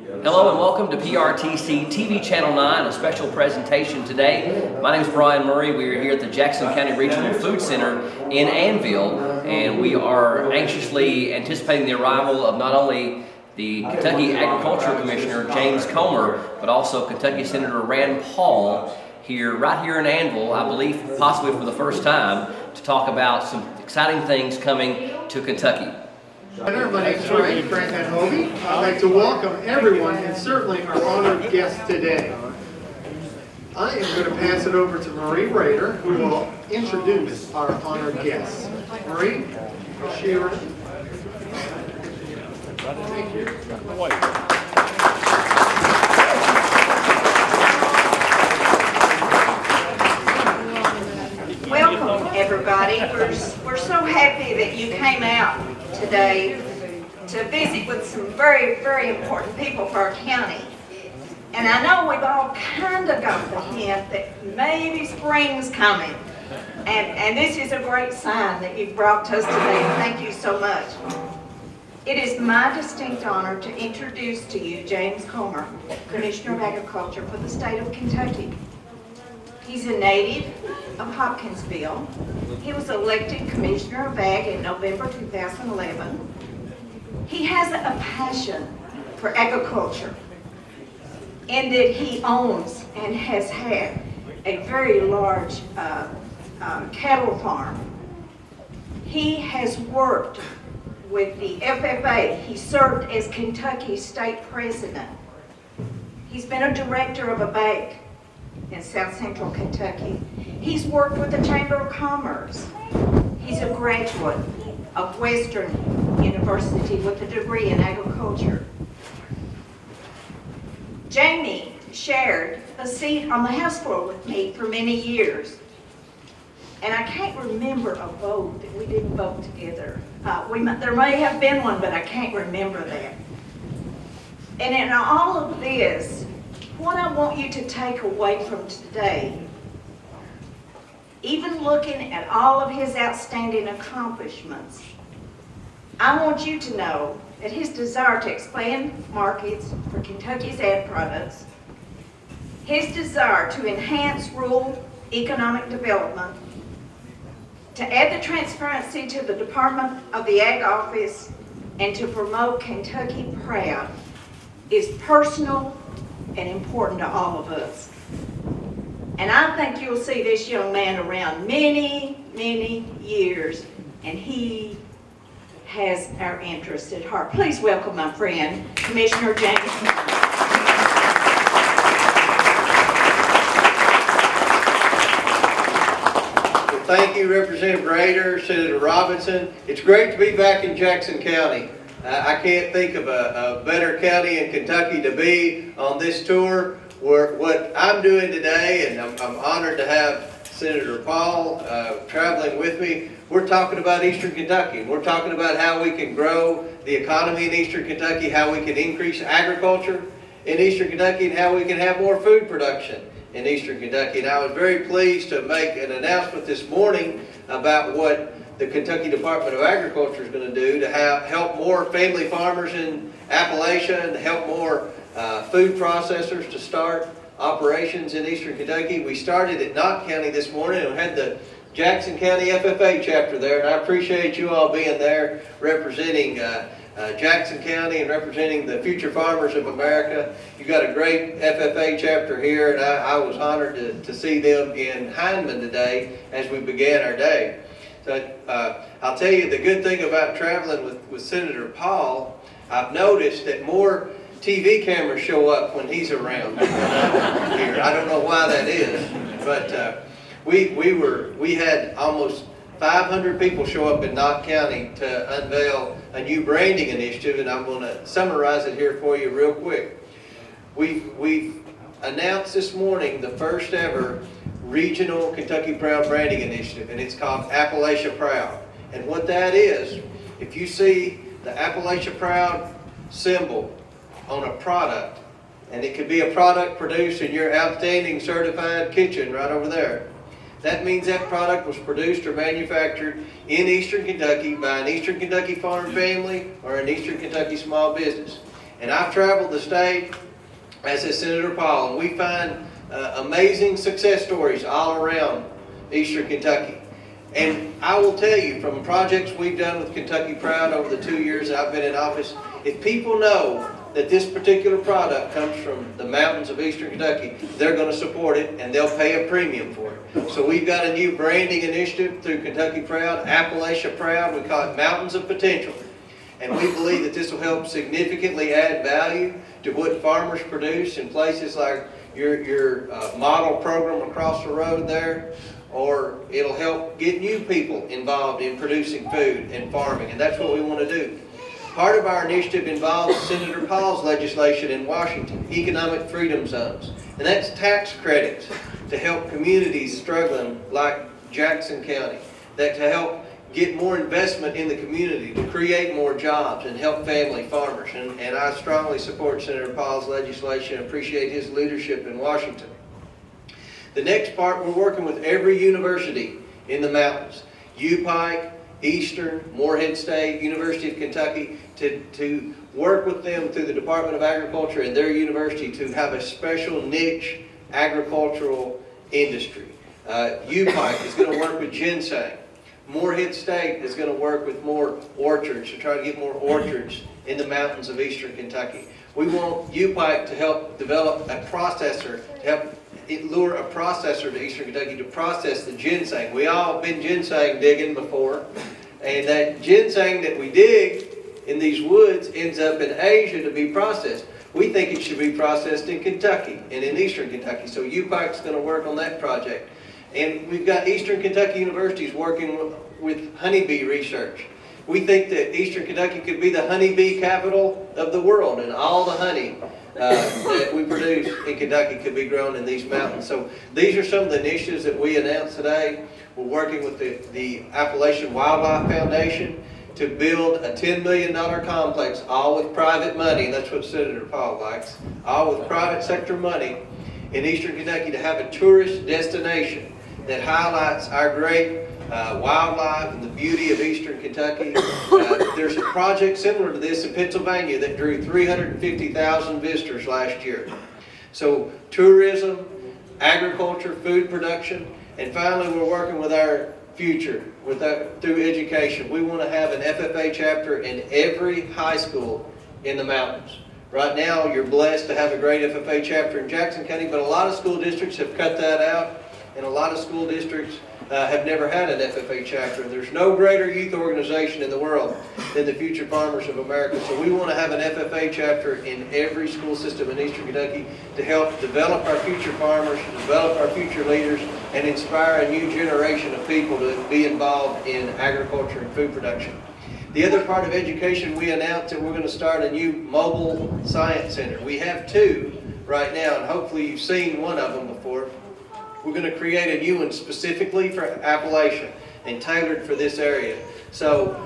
Hello and welcome to PRTC TV Channel 9, a special presentation today. My name is Brian Murray. We are here at the Jackson County Regional Food Center in Annville, and we are anxiously anticipating the arrival of not only the Kentucky Agricultural Commissioner, James Comer, but also Kentucky Senator Rand Paul right here in Annville, I believe possibly for the first time, to talk about some exciting things coming to Kentucky. My name is Frank Annville. I'd like to welcome everyone and certainly our honored guest today. I am going to pass it over to Marie Rader, who will introduce our honored guests. Marie, Sharon. Thank you. Welcome, everybody. We're so happy that you came out today to visit with some very, very important people for our county. And I know we've all kind of got the hint that maybe spring's coming. And this is a great sign that you've brought to us today. Thank you so much. It is my distinct honor to introduce to you James Comer, Commissioner of Agriculture for the state of Kentucky. He's a native of Hopkinsville. He was elected Commissioner of Ag in November 2011. He has a passion for agriculture in that he owns and has had a very large cattle farm. He has worked with the FFA. He served as Kentucky's state president. He's been a director of a bank in South Central Kentucky. He's worked with the Chamber of Commerce. He's a graduate of Western University with a degree in agriculture. Jamie shared a seat on the House floor with me for many years. And I can't remember a vote that we didn't vote together. There may have been one, but I can't remember that. And in all of this, what I want you to take away from today, even looking at all of his outstanding accomplishments, I want you to know that his desire to expand markets for Kentucky's ag products, his desire to enhance rural economic development, to add the transparency to the Department of the Ag Office, and to promote Kentucky Proud is personal and important to all of us. And I think you'll see this young man around many, many years, and he has our interest at heart. Please welcome my friend, Commissioner James Comer. Thank you, Representative Rader, Senator Robinson. It's great to be back in Jackson County. I can't think of a better county in Kentucky to be on this tour. What I'm doing today, and I'm honored to have Senator Paul traveling with me, we're talking about Eastern Kentucky. We're talking about how we can grow the economy in Eastern Kentucky, how we can increase agriculture in Eastern Kentucky, and how we can have more food production in Eastern Kentucky. And I was very pleased to make an announcement this morning about what the Kentucky Department of Agriculture is going to do to help more family farmers in Appalachia and help more food processors to start operations in Eastern Kentucky. We started at Knott County this morning and had the Jackson County FFA chapter there, and I appreciate you all being there representing Jackson County and representing the future farmers of America. You've got a great FFA chapter here, and I was honored to see them in Hindman today as we began our day. So I'll tell you the good thing about traveling with Senator Paul, I've noticed that more TV cameras show up when he's around here. I don't know why that is, but we had almost 500 people show up in Knott County to unveil a new branding initiative, and I'm going to summarize it here for you real quick. We've announced this morning the first ever Regional Kentucky Proud Branding Initiative, and it's called Appalachia Proud. And what that is, if you see the Appalachia Proud symbol on a product, and it could be a product produced in your outstanding certified kitchen right over there, that means that product was produced or manufactured in Eastern Kentucky by an Eastern Kentucky farm family or an Eastern Kentucky small business. And I've traveled the state, as has Senator Paul, and we find amazing success stories all around Eastern Kentucky. And I will tell you, from projects we've done with Kentucky Proud over the 2 years I've been in office, if people know that this particular product comes from the mountains of Eastern Kentucky, they're going to support it and they'll pay a premium for it. So we've got a new branding initiative through Kentucky Proud, Appalachia Proud. We call it Mountains of Potential. And we believe that this will help significantly add value to what farmers produce in places like your model program across the road there, or it'll help get new people involved in producing food and farming, and that's what we want to do. Part of our initiative involves Senator Paul's legislation in Washington, economic freedom zones, and that's tax credits to help communities struggling like Jackson County, that to help get more investment in the community, to create more jobs and help family farmers. And I strongly support Senator Paul's legislation and appreciate his leadership in Washington. The next part, we're working with every university in the mountains, UPike, Eastern, Morehead State, University of Kentucky, to work with them through the Department of Agriculture and their university to have a special niche agricultural industry. UPike is going to work with ginseng. Morehead State is going to work with more orchards, to try to get more orchards in the mountains of Eastern Kentucky. We want UPike to help develop a processor, to help lure a processor to Eastern Kentucky to process the ginseng. We all have been ginseng digging before, and that ginseng that we dig in these woods ends up in Asia to be processed. We think it should be processed in Kentucky and in Eastern Kentucky, so UPike's going to work on that project. And we've got Eastern Kentucky universities working with honeybee research. We think that Eastern Kentucky could be the honeybee capital of the world, and all the honey that we produce in Kentucky could be grown in these mountains. So these are some of the initiatives that we announced today. We're working with the Appalachian Wildlife Foundation to build a $10 million complex, all with private money, and that's what Senator Paul likes, all with private sector money in Eastern Kentucky to have a tourist destination that highlights our great wildlife and the beauty of Eastern Kentucky. There's a project similar to this in Pennsylvania that drew 350,000 visitors last year. So tourism, agriculture, food production, and finally we're working with our future through education. We want to have an FFA chapter in every high school in the mountains. Right now you're blessed to have a great FFA chapter in Jackson County, but a lot of school districts have cut that out, and a lot of school districts have never had an FFA chapter. There's no greater youth organization in the world than the Future Farmers of America. So we want to have an FFA chapter in every school system in Eastern Kentucky to help develop our future farmers, develop our future leaders, and inspire a new generation of people to be involved in agriculture and food production. The other part of education, we announced that we're going to start a new mobile science center. We have two right now, and hopefully you've seen one of them before. We're going to create a new one specifically for Appalachia and tailored for this area. So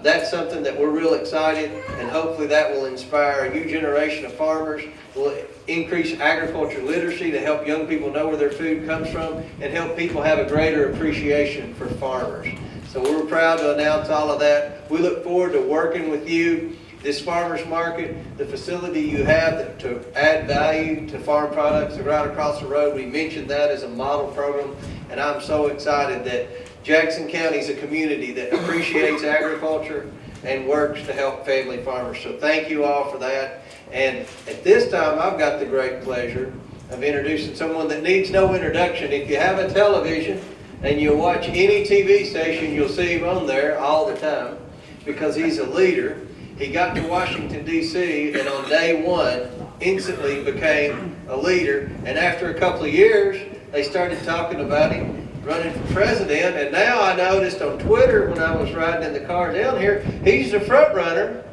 that's something that we're real excited, and hopefully that will inspire a new generation of farmers, will increase agriculture literacy to help young people know where their food comes from, and help people have a greater appreciation for farmers. So we're proud to announce all of that. We look forward to working with you. This farmers market, the facility you have to add value to farm products right across the road, we mentioned that as a model program, and I'm so excited that Jackson County is a community that appreciates agriculture and works to help family farmers. So thank you all for that. And at this time, I've got the great pleasure of introducing someone that needs no introduction. If you have a television and you watch any TV station, you'll see him on there all the time because he's a leader. He got to Washington, D.C., and on day one, instantly became a leader. And after a couple of years, they started talking about him running for president. And now I noticed on Twitter when I was riding in the car down here, he's the front runner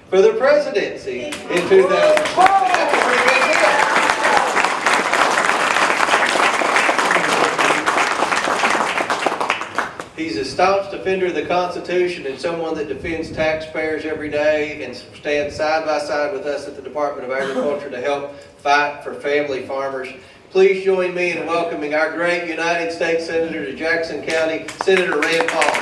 for the presidency in 2016. That's a pretty good deal. He's a staunch defender of the Constitution and someone that defends taxpayers every day and stands side by side with us at the Department of Agriculture to help fight for family farmers. Please join me in welcoming our great United States Senator to Jackson County, Senator Rand Paul.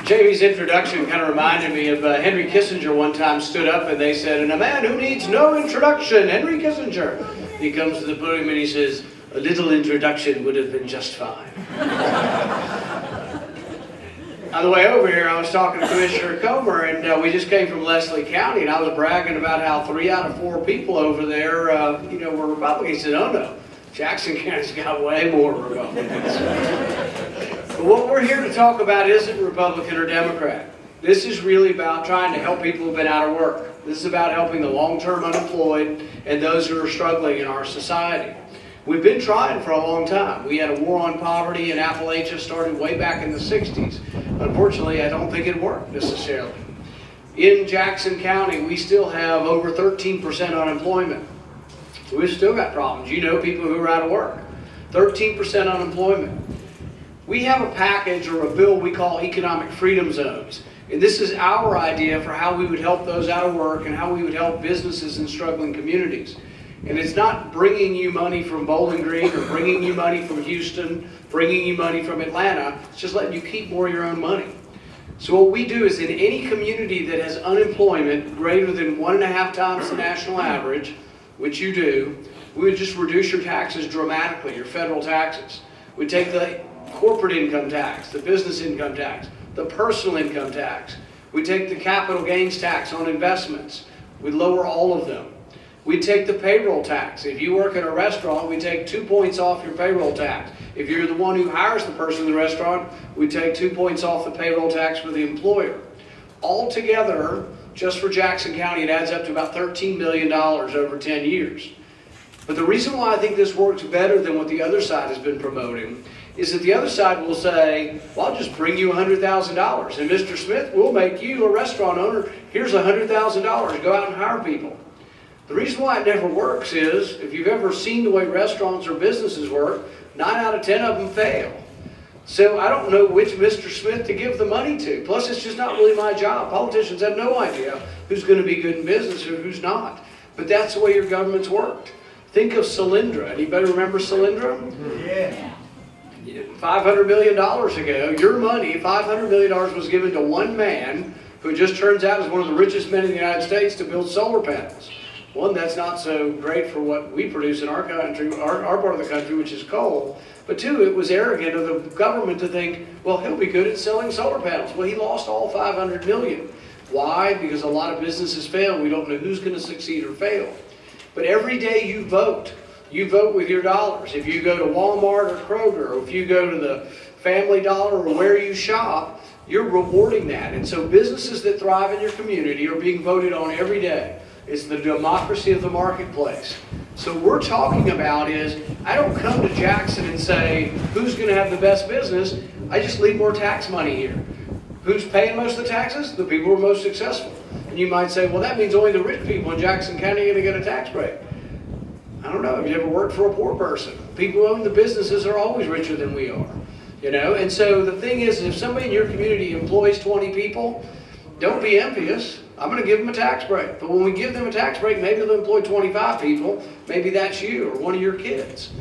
Jamie's introduction kind of reminded me of Henry Kissinger one time stood up and they said, and a man who needs no introduction, Henry Kissinger. He comes to the podium and he says, a little introduction would have been just fine. On the way over here, I was talking to Commissioner Comer, and we just came from Leslie County, and I was bragging about how 3 out of 4 people over there, were Republicans. He said, oh no, Jackson County's got way more Republicans. But what we're here to talk about isn't Republican or Democrat. This is really about trying to help people who've been out of work. This is about helping the long-term unemployed and those who are struggling in our society. We've been trying for a long time. We had a war on poverty in Appalachia started way back in the 60s. Unfortunately, I don't think it worked necessarily. In Jackson County, we still have over 13% unemployment. So we've still got problems. You know people who are out of work. 13% unemployment. We have a package or a bill we call economic freedom zones. And this is our idea for how we would help those out of work and how we would help businesses in struggling communities. And it's not bringing you money from Bowling Green or bringing you money from Houston, bringing you money from Atlanta. It's just letting you keep more of your own money. So what we do is in any community that has unemployment greater than 1.5 times the national average, which you do, we would just reduce your taxes dramatically, your federal taxes. We'd take the corporate income tax, the business income tax, the personal income tax. We'd take the capital gains tax on investments. We'd lower all of them. We take the payroll tax. If you work in a restaurant, we take 2 points off your payroll tax. If you're the one who hires the person in the restaurant, we take 2 points off the payroll tax for the employer. Altogether, just for Jackson County, it adds up to about $13 million over 10 years. But the reason why I think this works better than what the other side has been promoting is that the other side will say, well, I'll just bring you $100,000. And Mr. Smith, we'll make you a restaurant owner. Here's $100,000. Go out and hire people. The reason why it never works is, if you've ever seen the way restaurants or businesses work, 9 out of 10 of them fail. So I don't know which Mr. Smith to give the money to. Plus, it's just not really my job. Politicians have no idea who's going to be good in business or who's not. But that's the way your government's worked. Think of Solyndra. Anybody remember Solyndra? Yeah. $500 million ago, your money, $500 million was given to one man who just turns out is one of the richest men in the United States to build solar panels. One, that's not so great for what we produce in our country, our part of the country, which is coal. But two, it was arrogant of the government to think, well, he'll be good at selling solar panels. Well, he lost all $500 million. Why? Because a lot of businesses fail. We don't know who's going to succeed or fail. But every day you vote with your dollars. If you go to Walmart or Kroger, or if you go to the Family Dollar or where you shop, you're rewarding that. And so businesses that thrive in your community are being voted on every day. It's the democracy of the marketplace. So what we're talking about is, I don't come to Jackson and say, who's going to have the best business? I just leave more tax money here. Who's paying most of the taxes? The people who are most successful. And you might say, well, that means only the rich people in Jackson County are going to get a tax break. I don't know. Have you ever worked for a poor person? People who own the businesses are always richer than we are. And so the thing is, if somebody in your community employs 20 people, don't be envious. I'm going to give them a tax break. But when we give them a tax break, maybe they'll employ 25 people. Maybe that's you or one of your kids.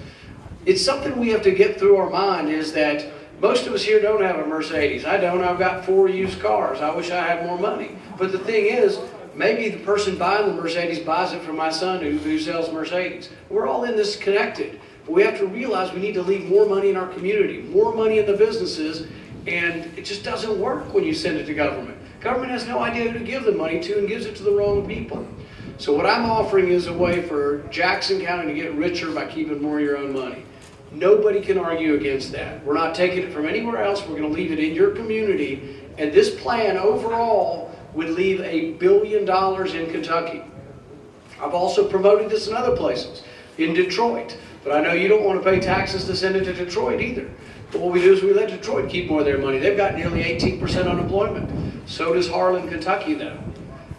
It's something we have to get through our mind, is that most of us here don't have a Mercedes. I don't. I've got 4 used cars. I wish I had more money. But the thing is, maybe the person buying the Mercedes buys it from my son who sells Mercedes. We're all in this connected. But we have to realize we need to leave more money in our community, more money in the businesses, and it just doesn't work when you send it to government. Government has no idea who to give the money to and gives it to the wrong people. So what I'm offering is a way for Jackson County to get richer by keeping more of your own money. Nobody can argue against that. We're not taking it from anywhere else. We're going to leave it in your community. And this plan overall would leave $1 billion in Kentucky. I've also promoted this in other places, in Detroit. But I know you don't want to pay taxes to send it to Detroit either. But what we do is we let Detroit keep more of their money. They've got nearly 18% unemployment. So does Harlan, Kentucky, though.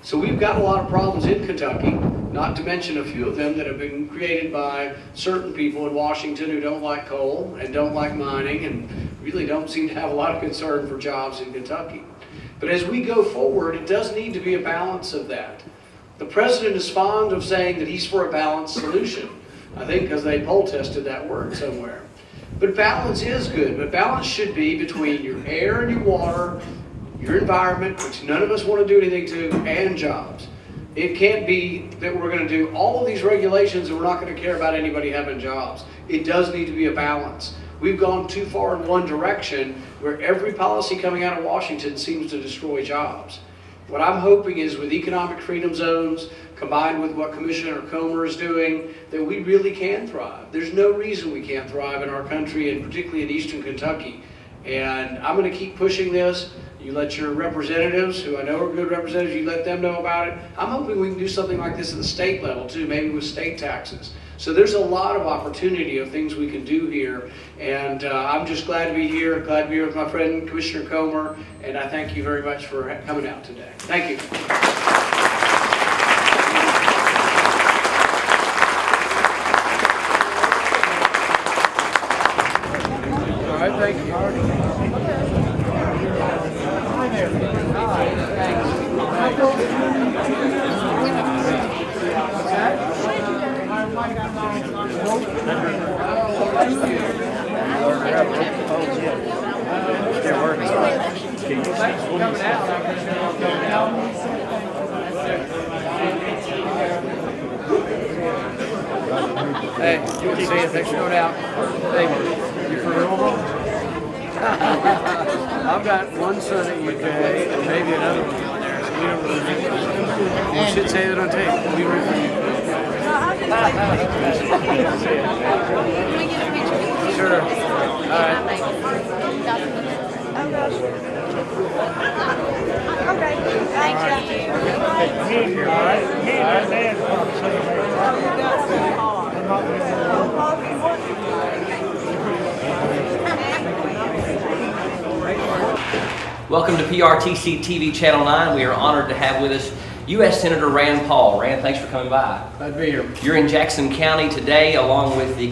So we've got a lot of problems in Kentucky, not to mention a few of them that have been created by certain people in Washington who don't like coal and don't like mining and really don't seem to have a lot of concern for jobs in Kentucky. But as we go forward, it does need to be a balance of that. The president is fond of saying that he's for a balanced solution. I think because they poll tested that word somewhere. But balance is good, but balance should be between your air and your water, your environment, which none of us want to do anything to, and jobs. It can't be that we're going to do all of these regulations and we're not going to care about anybody having jobs. It does need to be a balance. We've gone too far in one direction where every policy coming out of Washington seems to destroy jobs. What I'm hoping is with economic freedom zones, combined with what Commissioner Comer is doing, that we really can thrive. There's no reason we can't thrive in our country, and particularly in Eastern Kentucky. And I'm going to keep pushing this. You let your representatives, who I know are good representatives, you let them know about it. I'm hoping we can do something like this at the state level too, maybe with state taxes. So there's a lot of opportunity of things we can do here. And I'm just glad to be here, glad to be here with my friend Commissioner Comer, and I thank you very much for coming out today. Thank you. All right, thank you. Hey, you can see it. Thanks for going out. Thank you. You from Louisville? I've got one son at UK and maybe another one down there, so we don't really know. You should say that on tape. We were from UK. Sure. All right. Okay, thank you. All right. Welcome to PRTC TV Channel 9. We are honored to have with us U.S. Senator Rand Paul. Rand, thanks for coming by. Glad to be here. You're in Jackson County today along with the